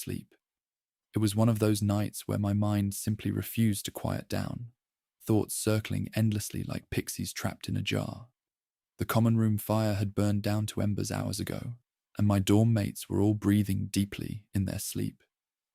sleep. It was one of those nights where my mind simply refused to quiet down, thoughts circling endlessly like pixies trapped in a jar. The common room fire had burned down to embers hours ago, and my dorm mates were all breathing deeply in their sleep.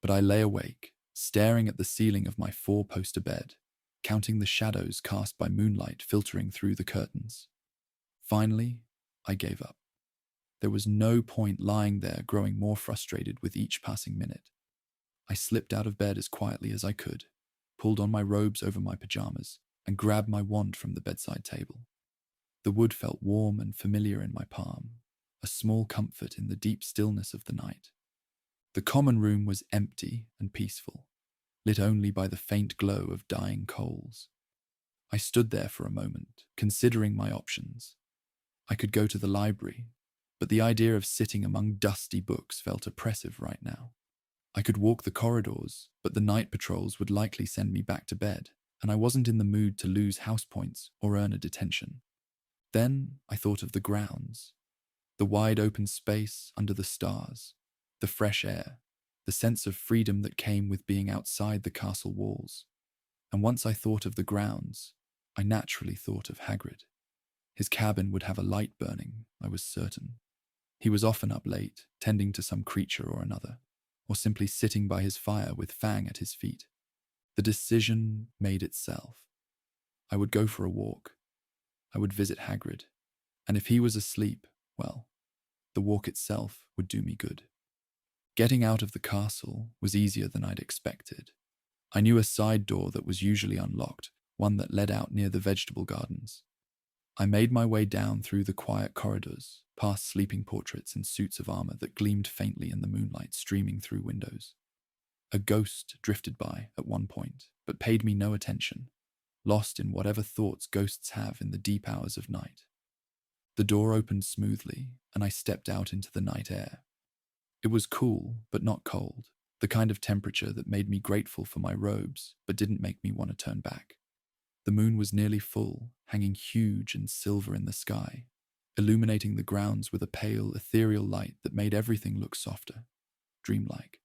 But I lay awake, staring at the ceiling of my four-poster bed, counting the shadows cast by moonlight filtering through the curtains. Finally, I gave up. There was no point lying there growing more frustrated with each passing minute. I slipped out of bed as quietly as I could, pulled on my robes over my pajamas, and grabbed my wand from the bedside table. The wood felt warm and familiar in my palm, a small comfort in the deep stillness of the night. The common room was empty and peaceful, lit only by the faint glow of dying coals. I stood there for a moment, considering my options. I could go to the library, but the idea of sitting among dusty books felt oppressive right now. I could walk the corridors, but the night patrols would likely send me back to bed, and I wasn't in the mood to lose house points or earn a detention. Then I thought of the grounds, the wide open space under the stars, the fresh air, the sense of freedom that came with being outside the castle walls. And once I thought of the grounds, I naturally thought of Hagrid. His cabin would have a light burning, I was certain. He was often up late, tending to some creature or another, or simply sitting by his fire with Fang at his feet. The decision made itself. I would go for a walk. I would visit Hagrid. And if he was asleep, well, the walk itself would do me good. Getting out of the castle was easier than I'd expected. I knew a side door that was usually unlocked, one that led out near the vegetable gardens. I made my way down through the quiet corridors, past sleeping portraits in suits of armor that gleamed faintly in the moonlight streaming through windows. A ghost drifted by at one point, but paid me no attention, lost in whatever thoughts ghosts have in the deep hours of night. The door opened smoothly, and I stepped out into the night air. It was cool, but not cold, the kind of temperature that made me grateful for my robes, but didn't make me want to turn back. The moon was nearly full, hanging huge and silver in the sky, illuminating the grounds with a pale, ethereal light that made everything look softer, dreamlike.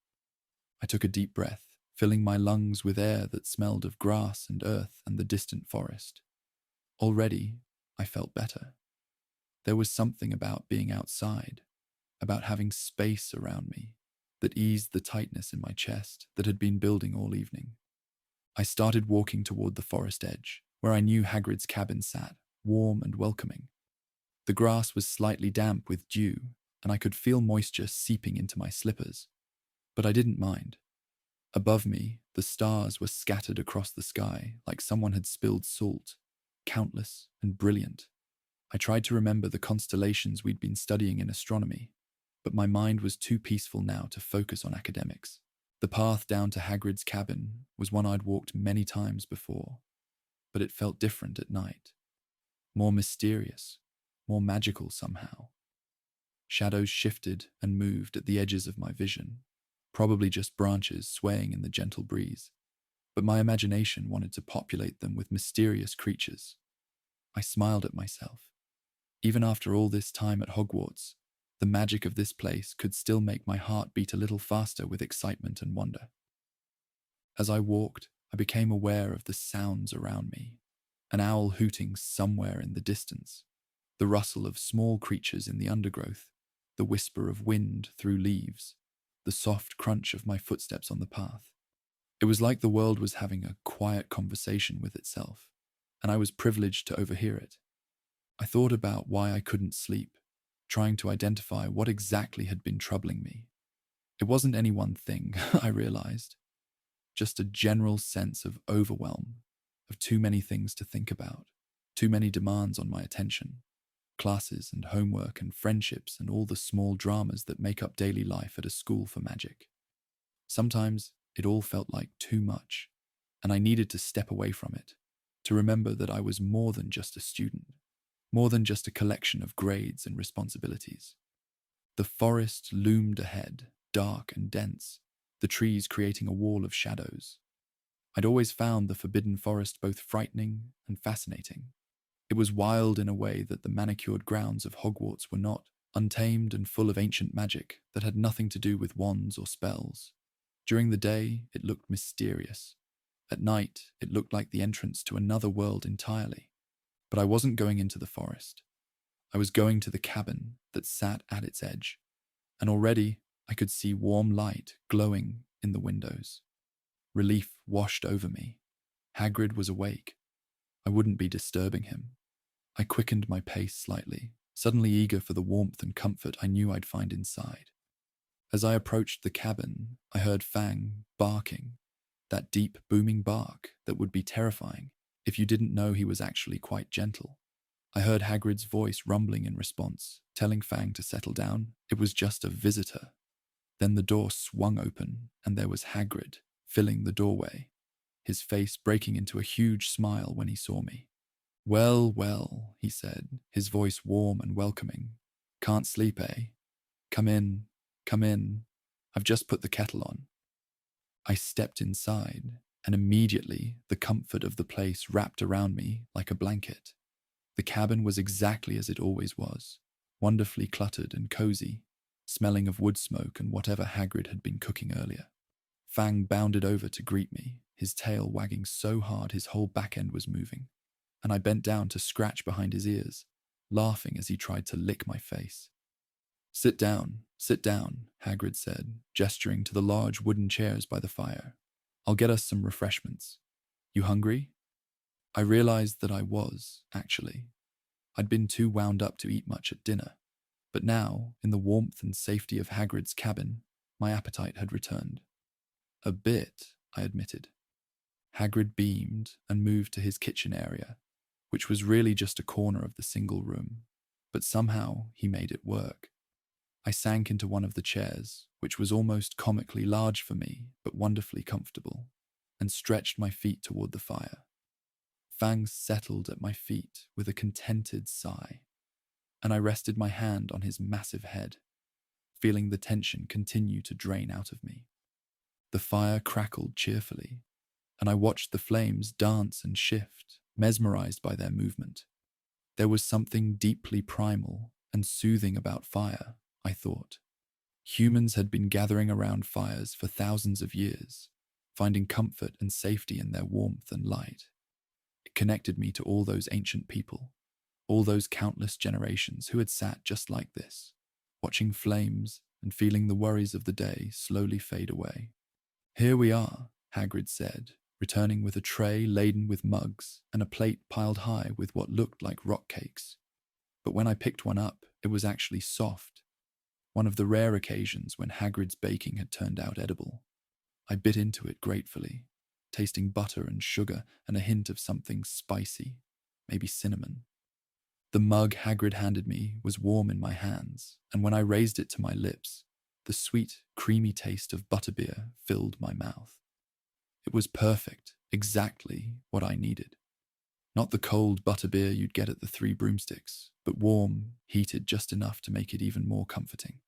I took a deep breath, filling my lungs with air that smelled of grass and earth and the distant forest. Already, I felt better. There was something about being outside, about having space around me, that eased the tightness in my chest that had been building all evening. I started walking toward the forest edge, where I knew Hagrid's cabin sat, warm and welcoming. The grass was slightly damp with dew, and I could feel moisture seeping into my slippers. But I didn't mind. Above me, the stars were scattered across the sky like someone had spilled salt, countless and brilliant. I tried to remember the constellations we'd been studying in astronomy, but my mind was too peaceful now to focus on academics. The path down to Hagrid's cabin was one I'd walked many times before, but it felt different at night. More mysterious, more magical somehow. Shadows shifted and moved at the edges of my vision, probably just branches swaying in the gentle breeze, but my imagination wanted to populate them with mysterious creatures. I smiled at myself. Even after all this time at Hogwarts, the magic of this place could still make my heart beat a little faster with excitement and wonder. As I walked, I became aware of the sounds around me. An owl hooting somewhere in the distance, the rustle of small creatures in the undergrowth, the whisper of wind through leaves, the soft crunch of my footsteps on the path. It was like the world was having a quiet conversation with itself, and I was privileged to overhear it. I thought about why I couldn't sleep, trying to identify what exactly had been troubling me. It wasn't any one thing, I realized. Just a general sense of overwhelm, of too many things to think about, too many demands on my attention, classes and homework and friendships and all the small dramas that make up daily life at a school for magic. Sometimes it all felt like too much, and I needed to step away from it, to remember that I was more than just a student, more than just a collection of grades and responsibilities. The forest loomed ahead, dark and dense, the trees creating a wall of shadows. I'd always found the forbidden forest both frightening and fascinating. It was wild in a way that the manicured grounds of Hogwarts were not, untamed and full of ancient magic that had nothing to do with wands or spells. During the day, it looked mysterious. At night, it looked like the entrance to another world entirely. But I wasn't going into the forest. I was going to the cabin that sat at its edge, and already I could see warm light glowing in the windows. Relief washed over me. Hagrid was awake. I wouldn't be disturbing him. I quickened my pace slightly, suddenly eager for the warmth and comfort I knew I'd find inside. As I approached the cabin, I heard Fang barking, that deep, booming bark that would be terrifying if you didn't know he was actually quite gentle. I heard Hagrid's voice rumbling in response, telling Fang to settle down. It was just a visitor. Then the door swung open, and there was Hagrid, filling the doorway, his face breaking into a huge smile when he saw me. "Well, well," he said, his voice warm and welcoming. "Can't sleep, eh? Come in, come in. I've just put the kettle on." I stepped inside, and immediately the comfort of the place wrapped around me like a blanket. The cabin was exactly as it always was, wonderfully cluttered and cozy, smelling of wood smoke and whatever Hagrid had been cooking earlier. Fang bounded over to greet me, his tail wagging so hard his whole back end was moving, and I bent down to scratch behind his ears, laughing as he tried to lick my face. Sit down, Hagrid said, gesturing to the large wooden chairs by the fire. "I'll get us some refreshments. You hungry?" I realized that I was, actually. I'd been too wound up to eat much at dinner, but now, in the warmth and safety of Hagrid's cabin, my appetite had returned. "A bit," I admitted. Hagrid beamed and moved to his kitchen area, which was really just a corner of the single room, but somehow he made it work. I sank into one of the chairs, which was almost comically large for me, but wonderfully comfortable, and stretched my feet toward the fire. Fang settled at my feet with a contented sigh, and I rested my hand on his massive head, feeling the tension continue to drain out of me. The fire crackled cheerfully, and I watched the flames dance and shift, mesmerized by their movement. There was something deeply primal and soothing about fire, I thought. Humans had been gathering around fires for thousands of years, finding comfort and safety in their warmth and light. It connected me to all those ancient people, all those countless generations who had sat just like this, watching flames and feeling the worries of the day slowly fade away. "Here we are," Hagrid said, returning with a tray laden with mugs and a plate piled high with what looked like rock cakes. But when I picked one up, it was actually soft. One of the rare occasions when Hagrid's baking had turned out edible. I bit into it gratefully, tasting butter and sugar and a hint of something spicy, maybe cinnamon. The mug Hagrid handed me was warm in my hands, and when I raised it to my lips, the sweet, creamy taste of butterbeer filled my mouth. It was perfect, exactly what I needed. Not the cold butterbeer you'd get at the Three Broomsticks, but warm, heated just enough to make it even more comforting.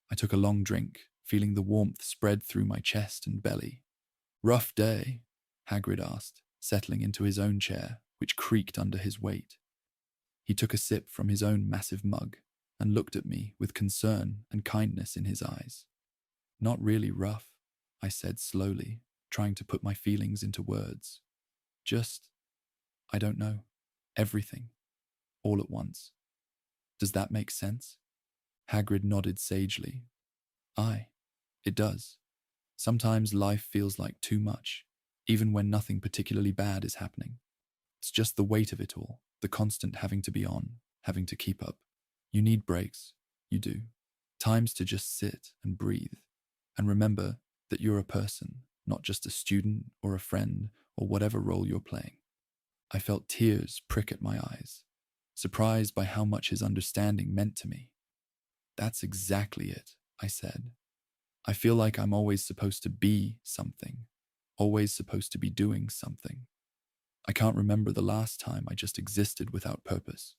I took a long drink, feeling the warmth spread through my chest and belly. "Rough day?" Hagrid asked, settling into his own chair, which creaked under his weight. He took a sip from his own massive mug and looked at me with concern and kindness in his eyes. "Not really rough," I said slowly, trying to put my feelings into words. "Just, I don't know, everything, all at once. Does that make sense?" Hagrid nodded sagely. "Aye, it does. Sometimes life feels like too much, even when nothing particularly bad is happening. It's just the weight of it all, the constant having to be on, having to keep up. You need breaks, you do. Times to just sit and breathe, and remember that you're a person, not just a student or a friend or whatever role you're playing." I felt tears prick at my eyes, surprised by how much his understanding meant to me. "That's exactly it," I said. "I feel like I'm always supposed to be something, always supposed to be doing something. I can't remember the last time I just existed without purpose."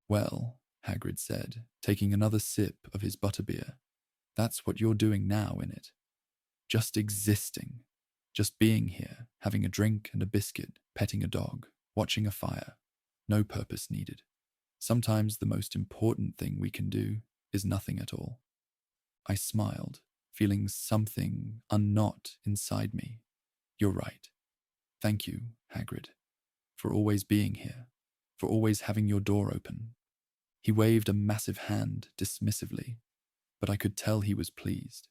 "Well," Hagrid said, taking another sip of his butterbeer, "that's what you're doing now, innit? Just existing. Just being here, having a drink and a biscuit, petting a dog, watching a fire. No purpose needed. Sometimes the most important thing we can do is nothing at all. I smiled, feeling something unknot inside me. You're right. Thank you, Hagrid, for always being here, for always having your door open. He waved a massive hand dismissively, but I could tell he was pleased.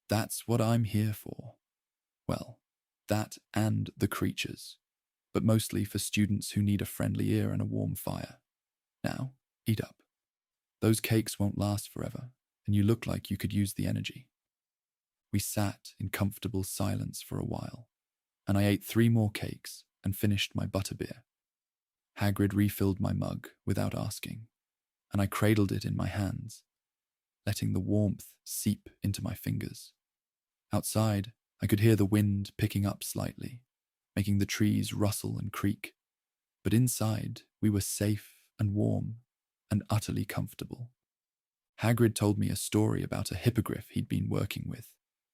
That's what I'm here for. Well, that and the creatures, but mostly for students who need a friendly ear and a warm fire. Now, eat up. Those cakes won't last forever, and you look like you could use the energy. We sat in comfortable silence for a while, and I ate 3 more cakes and finished my butterbeer. Hagrid refilled my mug without asking, and I cradled it in my hands, letting the warmth seep into my fingers. Outside, I could hear the wind picking up slightly, making the trees rustle and creak. But inside, we were safe and warm and utterly comfortable. Hagrid told me a story about a hippogriff he'd been working with,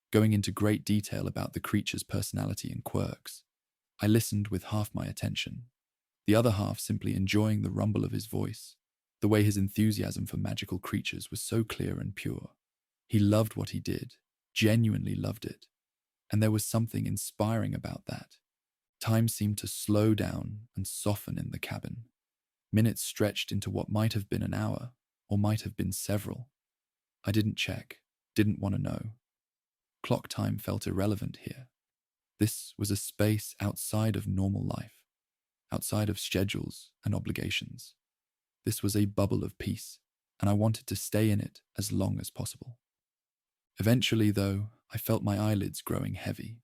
going into great detail about the creature's personality and quirks. I listened with half my attention, the other half simply enjoying the rumble of his voice, the way his enthusiasm for magical creatures was so clear and pure. He loved what he did, genuinely loved it, and there was something inspiring about that. Time seemed to slow down and soften in the cabin. Minutes stretched into what might have been an hour, or might have been several. I didn't check, didn't want to know. Clock time felt irrelevant here. This was a space outside of normal life, outside of schedules and obligations. This was a bubble of peace, and I wanted to stay in it as long as possible. Eventually, though, I felt my eyelids growing heavy.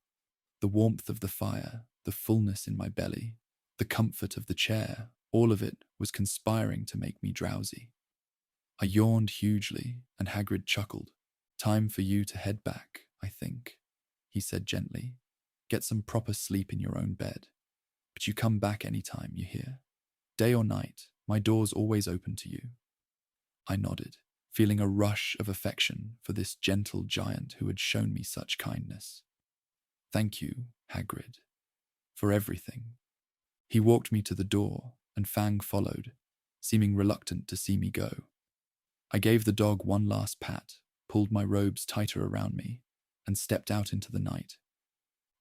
The warmth of the fire, the fullness in my belly, the comfort of the chair, all of it was conspiring to make me drowsy. I yawned hugely, and Hagrid chuckled. "Time for you to head back, I think," he said gently. "Get some proper sleep in your own bed. But you come back any time, you hear? Day or night, my door's always open to you." I nodded, feeling a rush of affection for this gentle giant who had shown me such kindness. "Thank you, Hagrid, for everything." He walked me to the door, and Fang followed, seeming reluctant to see me go. I gave the dog one last pat, pulled my robes tighter around me, and stepped out into the night.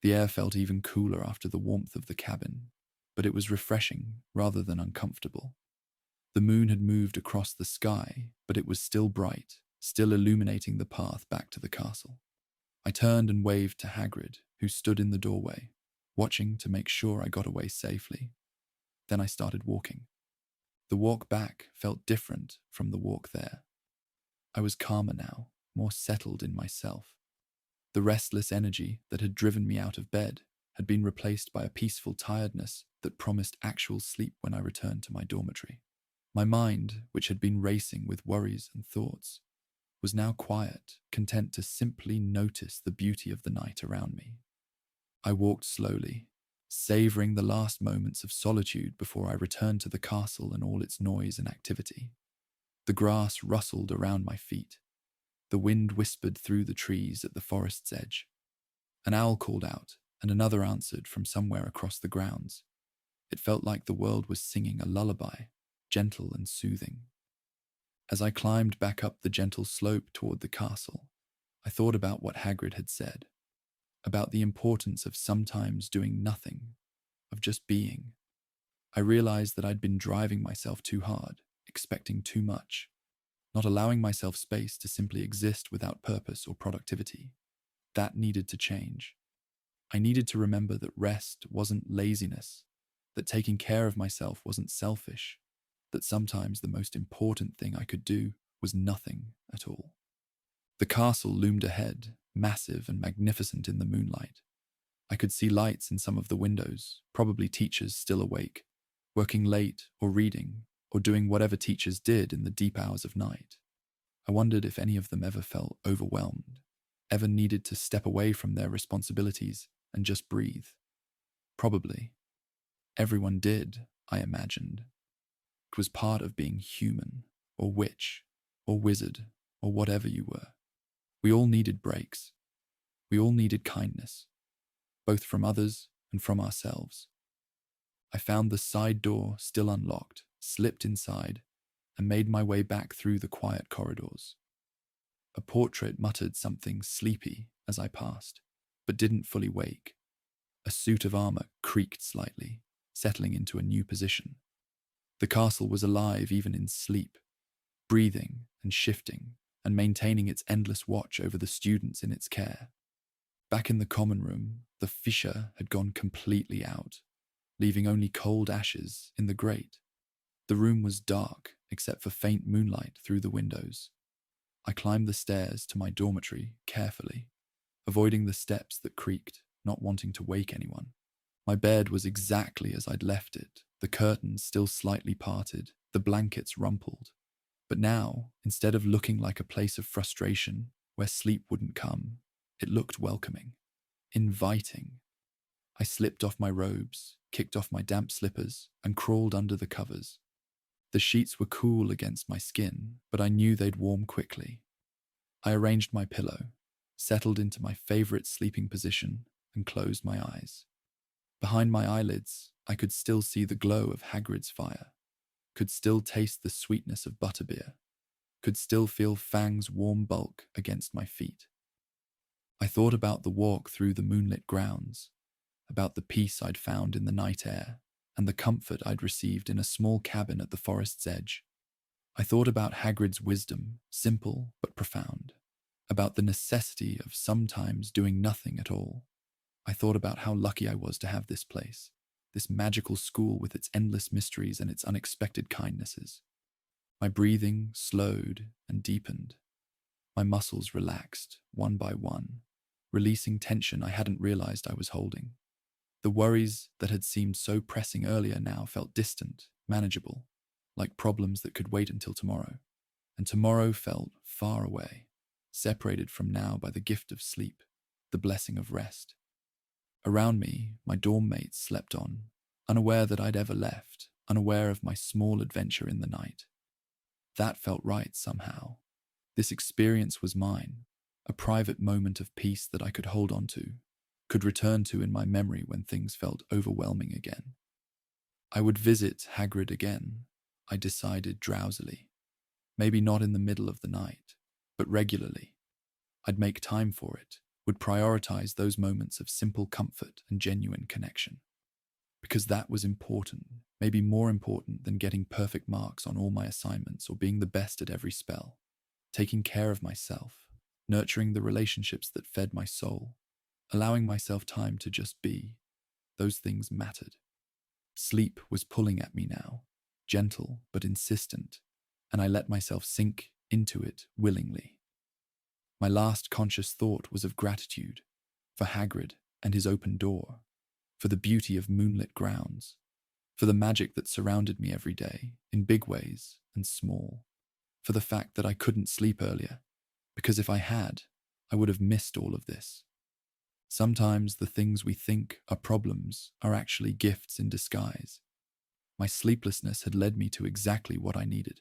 The air felt even cooler after the warmth of the cabin, but it was refreshing rather than uncomfortable. The moon had moved across the sky, but it was still bright, still illuminating the path back to the castle. I turned and waved to Hagrid, who stood in the doorway, watching to make sure I got away safely. Then I started walking. The walk back felt different from the walk there. I was calmer now, more settled in myself. The restless energy that had driven me out of bed had been replaced by a peaceful tiredness that promised actual sleep when I returned to my dormitory. My mind, which had been racing with worries and thoughts, was now quiet, content to simply notice the beauty of the night around me. I walked slowly, savoring the last moments of solitude before I returned to the castle and all its noise and activity. The grass rustled around my feet. The wind whispered through the trees at the forest's edge. An owl called out, and another answered from somewhere across the grounds. It felt like the world was singing a lullaby, gentle and soothing. As I climbed back up the gentle slope toward the castle, I thought about what Hagrid had said, about the importance of sometimes doing nothing, of just being. I realized that I'd been driving myself too hard, expecting too much, not allowing myself space to simply exist without purpose or productivity. That needed to change. I needed to remember that rest wasn't laziness, that taking care of myself wasn't selfish, that sometimes the most important thing I could do was nothing at all. The castle loomed ahead, massive and magnificent in the moonlight. I could see lights in some of the windows, probably teachers still awake, working late or reading, or doing whatever teachers did in the deep hours of night. I wondered if any of them ever felt overwhelmed, ever needed to step away from their responsibilities and just breathe. Probably. Everyone did, I imagined. It was part of being human, or witch, or wizard, or whatever you were. We all needed breaks. We all needed kindness, both from others and from ourselves. I found the side door still unlocked, slipped inside, and made my way back through the quiet corridors. A portrait muttered something sleepy as I passed, but didn't fully wake. A suit of armor creaked slightly, settling into a new position. The castle was alive even in sleep, breathing and shifting, and maintaining its endless watch over the students in its care. Back in the common room, the fissure had gone completely out, leaving only cold ashes in the grate. The room was dark, except for faint moonlight through the windows. I climbed the stairs to my dormitory carefully, avoiding the steps that creaked, not wanting to wake anyone. My bed was exactly as I'd left it, the curtains still slightly parted, the blankets rumpled. But now, instead of looking like a place of frustration where sleep wouldn't come, it looked welcoming, inviting. I slipped off my robes, kicked off my damp slippers, and crawled under the covers. The sheets were cool against my skin, but I knew they'd warm quickly. I arranged my pillow, settled into my favorite sleeping position, and closed my eyes. Behind my eyelids, I could still see the glow of Hagrid's fire, could still taste the sweetness of butterbeer, could still feel Fang's warm bulk against my feet. I thought about the walk through the moonlit grounds, about the peace I'd found in the night air, and the comfort I'd received in a small cabin at the forest's edge. I thought about Hagrid's wisdom, simple but profound, about the necessity of sometimes doing nothing at all. I thought about how lucky I was to have this place, this magical school with its endless mysteries and its unexpected kindnesses. My breathing slowed and deepened. My muscles relaxed, one by one, releasing tension I hadn't realized I was holding. The worries that had seemed so pressing earlier now felt distant, manageable, like problems that could wait until tomorrow. And tomorrow felt far away, separated from now by the gift of sleep, the blessing of rest. Around me, my dorm mates slept on, unaware that I'd ever left, unaware of my small adventure in the night. That felt right somehow. This experience was mine, a private moment of peace that I could hold on to, could return to in my memory when things felt overwhelming again. I would visit Hagrid again, I decided drowsily. Maybe not in the middle of the night, but regularly. I'd make time for it, would prioritize those moments of simple comfort and genuine connection. Because that was important, maybe more important than getting perfect marks on all my assignments or being the best at every spell. Taking care of myself, nurturing the relationships that fed my soul, allowing myself time to just be, those things mattered. Sleep was pulling at me now, gentle but insistent, and I let myself sink into it willingly. My last conscious thought was of gratitude for Hagrid and his open door, for the beauty of moonlit grounds, for the magic that surrounded me every day, in big ways and small, for the fact that I couldn't sleep earlier, because if I had, I would have missed all of this. Sometimes the things we think are problems are actually gifts in disguise. My sleeplessness had led me to exactly what I needed.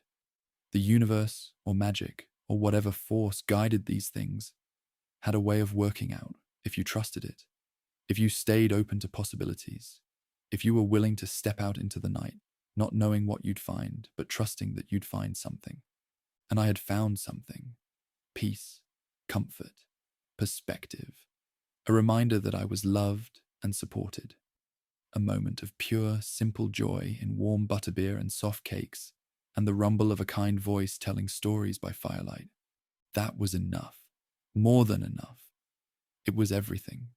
The universe, or magic, or whatever force guided these things, had a way of working out if you trusted it, if you stayed open to possibilities, if you were willing to step out into the night, not knowing what you'd find, but trusting that you'd find something. And I had found something. Peace, comfort, perspective. A reminder that I was loved and supported. A moment of pure, simple joy in warm butterbeer and soft cakes, and the rumble of a kind voice telling stories by firelight. That was enough. More than enough. It was everything.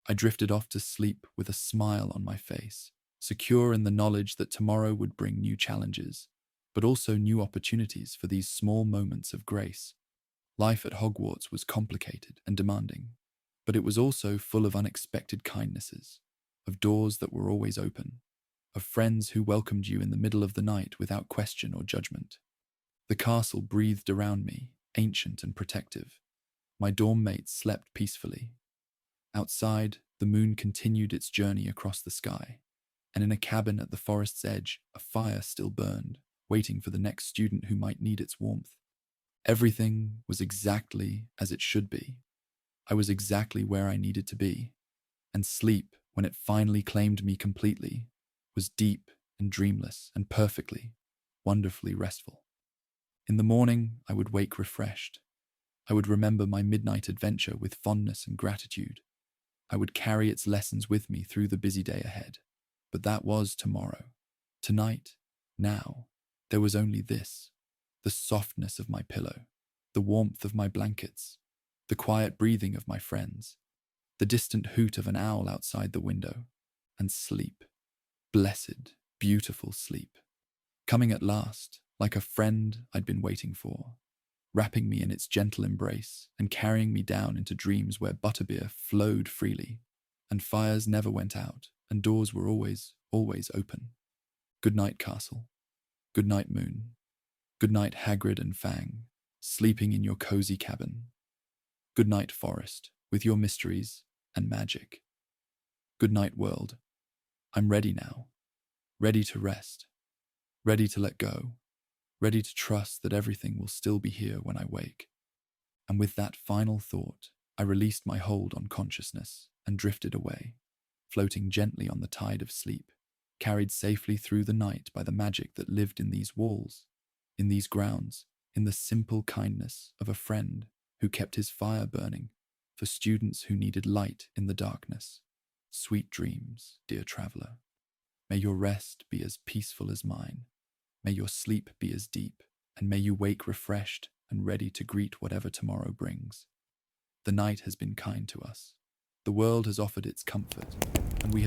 I drifted off to sleep with a smile on my face, secure in the knowledge that tomorrow would bring new challenges, but also new opportunities for these small moments of grace. Life at Hogwarts was complicated and demanding, but it was also full of unexpected kindnesses, of doors that were always open, of friends who welcomed you in the middle of the night without question or judgment. The castle breathed around me, ancient and protective. My dorm mates slept peacefully. Outside, the moon continued its journey across the sky, and in a cabin at the forest's edge, a fire still burned, waiting for the next student who might need its warmth. Everything was exactly as it should be. I was exactly where I needed to be, and sleep, when it finally claimed me completely, was deep and dreamless and perfectly, wonderfully restful. In the morning, I would wake refreshed. I would remember my midnight adventure with fondness and gratitude. I would carry its lessons with me through the busy day ahead. But that was tomorrow. Tonight, now, there was only this: the softness of my pillow, the warmth of my blankets, the quiet breathing of my friends, the distant hoot of an owl outside the window, and sleep. Blessed, beautiful sleep. Coming at last, like a friend I'd been waiting for, wrapping me in its gentle embrace and carrying me down into dreams where butterbeer flowed freely, and fires never went out, and doors were always, always open. Good night, castle. Good night, moon. Good night, Hagrid and Fang, sleeping in your cozy cabin. Good night, forest, with your mysteries and magic. Good night, world. I'm ready now, ready to rest, ready to let go, ready to trust that everything will still be here when I wake. And with that final thought, I released my hold on consciousness and drifted away, floating gently on the tide of sleep, carried safely through the night by the magic that lived in these walls, in these grounds, in the simple kindness of a friend who kept his fire burning for students who needed light in the darkness. Sweet dreams, dear traveler. May your rest be as peaceful as mine. May your sleep be as deep, and may you wake refreshed and ready to greet whatever tomorrow brings. The night has been kind to us. The world has offered its comfort, and we have